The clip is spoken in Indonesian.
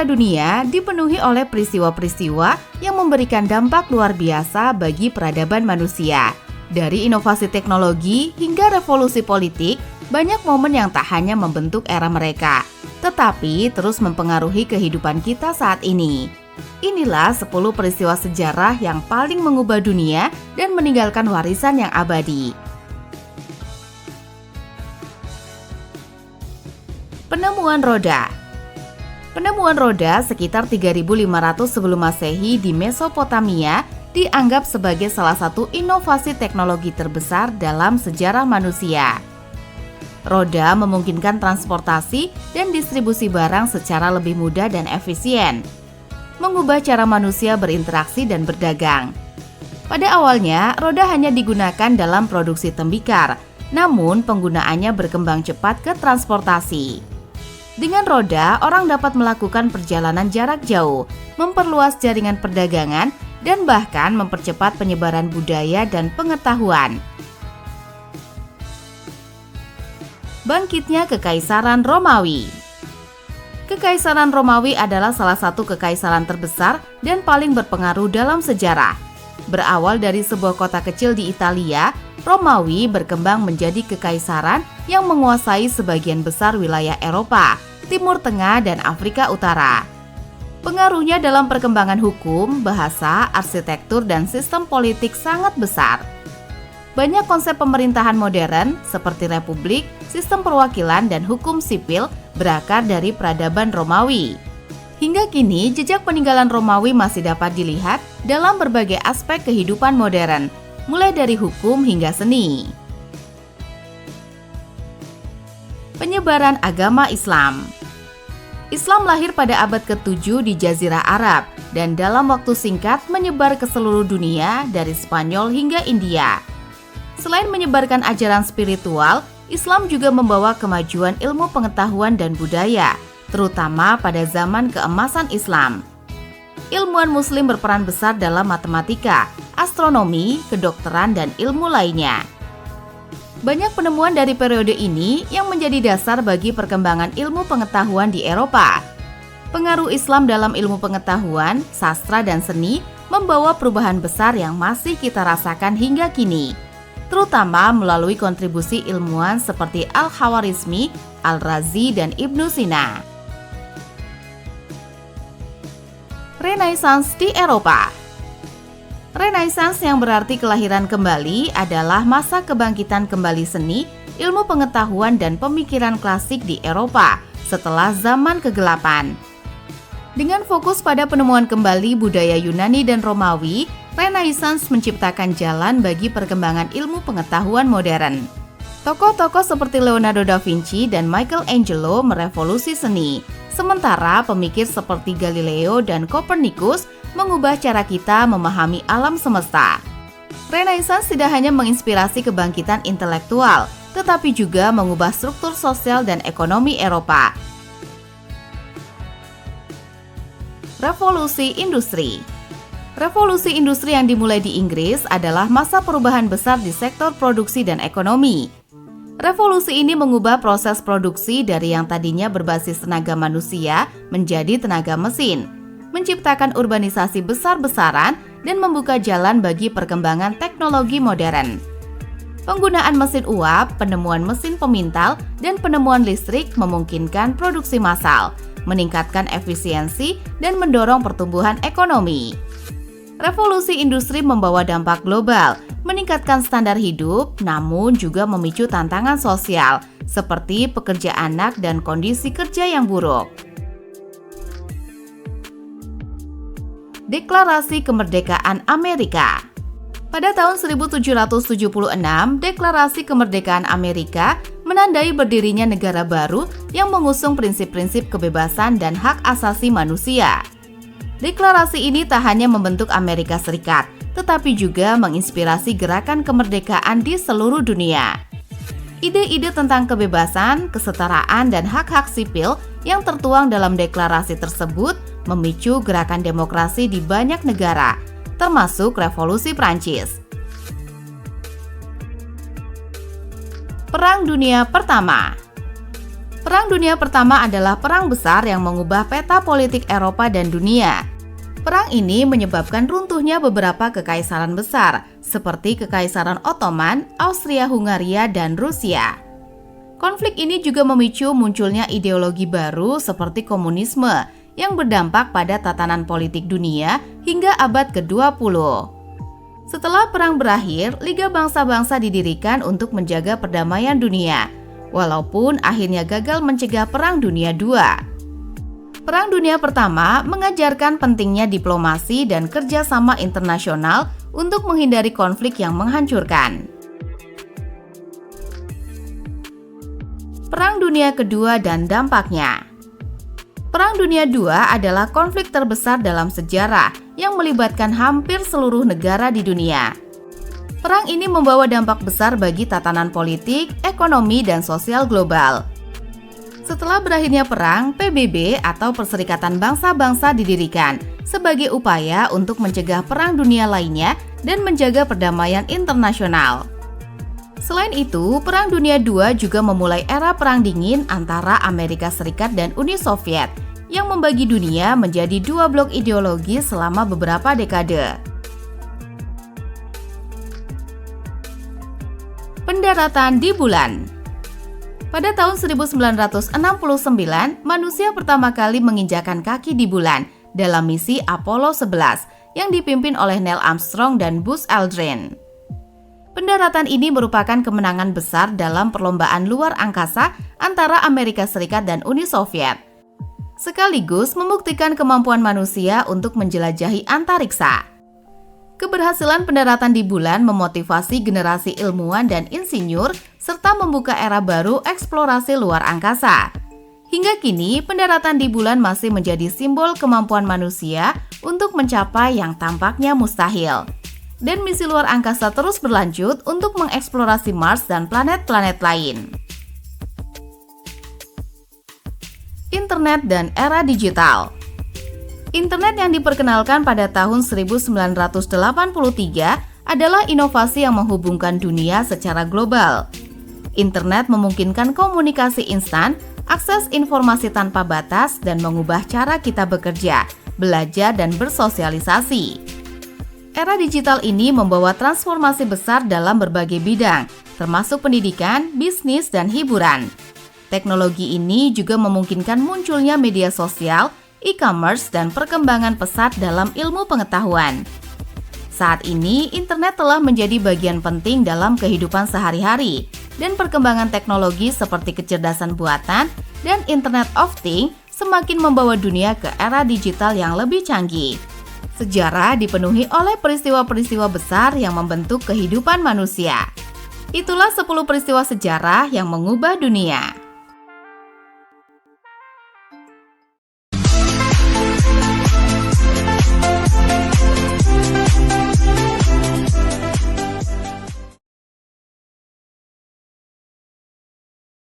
dunia dipenuhi oleh peristiwa-peristiwa yang memberikan dampak luar biasa bagi peradaban manusia. Dari inovasi teknologi hingga revolusi politik, banyak momen yang tak hanya membentuk era mereka, tetapi terus mempengaruhi kehidupan kita saat ini. Inilah 10 peristiwa sejarah yang paling mengubah dunia dan meninggalkan warisan yang abadi. Penemuan roda. Penemuan roda sekitar 3.500 sebelum Masehi di Mesopotamia dianggap sebagai salah satu inovasi teknologi terbesar dalam sejarah manusia. Roda memungkinkan transportasi dan distribusi barang secara lebih mudah dan efisien, mengubah cara manusia berinteraksi dan berdagang. Pada awalnya, roda hanya digunakan dalam produksi tembikar, namun penggunaannya berkembang cepat ke transportasi. Dengan roda, orang dapat melakukan perjalanan jarak jauh, memperluas jaringan perdagangan, dan bahkan mempercepat penyebaran budaya dan pengetahuan. Bangkitnya Kekaisaran Romawi. Kekaisaran Romawi adalah salah satu kekaisaran terbesar dan paling berpengaruh dalam sejarah. Berawal dari sebuah kota kecil di Italia, Romawi berkembang menjadi kekaisaran yang menguasai sebagian besar wilayah Eropa, Timur Tengah, dan Afrika Utara. Pengaruhnya dalam perkembangan hukum, bahasa, arsitektur, dan sistem politik sangat besar. Banyak konsep pemerintahan modern seperti republik, sistem perwakilan, dan hukum sipil berakar dari peradaban Romawi. Hingga kini, jejak peninggalan Romawi masih dapat dilihat dalam berbagai aspek kehidupan modern, mulai dari hukum hingga seni. Penyebaran agama Islam. Islam lahir pada abad ke-7 di Jazirah Arab dan dalam waktu singkat menyebar ke seluruh dunia dari Spanyol hingga India. Selain menyebarkan ajaran spiritual, Islam juga membawa kemajuan ilmu pengetahuan dan budaya, terutama pada zaman keemasan Islam. Ilmuwan Muslim berperan besar dalam matematika, astronomi, kedokteran, dan ilmu lainnya. Banyak penemuan dari periode ini yang menjadi dasar bagi perkembangan ilmu pengetahuan di Eropa. Pengaruh Islam dalam ilmu pengetahuan, sastra, dan seni membawa perubahan besar yang masih kita rasakan hingga kini, terutama melalui kontribusi ilmuwan seperti Al-Khawarizmi, Al-Razi, dan Ibnu Sina. Renaissance di Eropa. Renaissance yang berarti kelahiran kembali adalah masa kebangkitan kembali seni, ilmu pengetahuan, dan pemikiran klasik di Eropa setelah zaman kegelapan. Dengan fokus pada penemuan kembali budaya Yunani dan Romawi, Renaissance menciptakan jalan bagi perkembangan ilmu pengetahuan modern. Tokoh-tokoh seperti Leonardo da Vinci dan Michelangelo merevolusi seni, sementara pemikir seperti Galileo dan Copernicus mengubah cara kita memahami alam semesta. Renaissance tidak hanya menginspirasi kebangkitan intelektual, tetapi juga mengubah struktur sosial dan ekonomi Eropa. Revolusi Industri. Revolusi industri yang dimulai di Inggris adalah masa perubahan besar di sektor produksi dan ekonomi. Revolusi ini mengubah proses produksi dari yang tadinya berbasis tenaga manusia menjadi tenaga mesin, menciptakan urbanisasi besar-besaran, dan membuka jalan bagi perkembangan teknologi modern. Penggunaan mesin uap, penemuan mesin pemintal, dan penemuan listrik memungkinkan produksi massal, meningkatkan efisiensi, dan mendorong pertumbuhan ekonomi. Revolusi industri membawa dampak global, meningkatkan standar hidup, namun juga memicu tantangan sosial, seperti pekerja anak dan kondisi kerja yang buruk. Deklarasi Kemerdekaan Amerika. Pada tahun 1776, Deklarasi Kemerdekaan Amerika menandai berdirinya negara baru yang mengusung prinsip-prinsip kebebasan dan hak asasi manusia. Deklarasi ini tak hanya membentuk Amerika Serikat, tetapi juga menginspirasi gerakan kemerdekaan di seluruh dunia. Ide-ide tentang kebebasan, kesetaraan, dan hak-hak sipil yang tertuang dalam deklarasi tersebut memicu gerakan demokrasi di banyak negara, termasuk Revolusi Prancis. Perang Dunia Pertama. Perang Dunia Pertama adalah perang besar yang mengubah peta politik Eropa dan dunia. Perang ini menyebabkan runtuhnya beberapa kekaisaran besar, seperti Kekaisaran Ottoman, Austria-Hungaria, dan Rusia. Konflik ini juga memicu munculnya ideologi baru seperti komunisme yang berdampak pada tatanan politik dunia hingga abad ke-20. Setelah perang berakhir, Liga Bangsa-Bangsa didirikan untuk menjaga perdamaian dunia, walaupun akhirnya gagal mencegah Perang Dunia II. Perang Dunia Pertama mengajarkan pentingnya diplomasi dan kerjasama internasional untuk menghindari konflik yang menghancurkan. Perang Dunia Kedua dan dampaknya. Perang Dunia II adalah konflik terbesar dalam sejarah yang melibatkan hampir seluruh negara di dunia. Perang ini membawa dampak besar bagi tatanan politik, ekonomi, dan sosial global. Setelah berakhirnya perang, PBB atau Perserikatan Bangsa-Bangsa didirikan sebagai upaya untuk mencegah perang dunia lainnya dan menjaga perdamaian internasional. Selain itu, Perang Dunia II juga memulai era Perang Dingin antara Amerika Serikat dan Uni Soviet yang membagi dunia menjadi dua blok ideologi selama beberapa dekade. Pendaratan di bulan. Pada tahun 1969, manusia pertama kali menginjakan kaki di bulan dalam misi Apollo 11 yang dipimpin oleh Neil Armstrong dan Buzz Aldrin. Pendaratan ini merupakan kemenangan besar dalam perlombaan luar angkasa antara Amerika Serikat dan Uni Soviet, sekaligus membuktikan kemampuan manusia untuk menjelajahi antariksa. Keberhasilan pendaratan di bulan memotivasi generasi ilmuwan dan insinyur serta membuka era baru eksplorasi luar angkasa. Hingga kini, pendaratan di bulan masih menjadi simbol kemampuan manusia untuk mencapai yang tampaknya mustahil. Dan misi luar angkasa terus berlanjut untuk mengeksplorasi Mars dan planet-planet lain. Internet dan era digital. Internet yang diperkenalkan pada tahun 1983 adalah inovasi yang menghubungkan dunia secara global. Internet memungkinkan komunikasi instan, akses informasi tanpa batas, dan mengubah cara kita bekerja, belajar, dan bersosialisasi. Era digital ini membawa transformasi besar dalam berbagai bidang, termasuk pendidikan, bisnis, dan hiburan. Teknologi ini juga memungkinkan munculnya media sosial, e-commerce, dan perkembangan pesat dalam ilmu pengetahuan. Saat ini, internet telah menjadi bagian penting dalam kehidupan sehari-hari, dan perkembangan teknologi seperti kecerdasan buatan dan Internet of Things semakin membawa dunia ke era digital yang lebih canggih. Sejarah dipenuhi oleh peristiwa-peristiwa besar yang membentuk kehidupan manusia. Itulah 10 peristiwa sejarah yang mengubah dunia.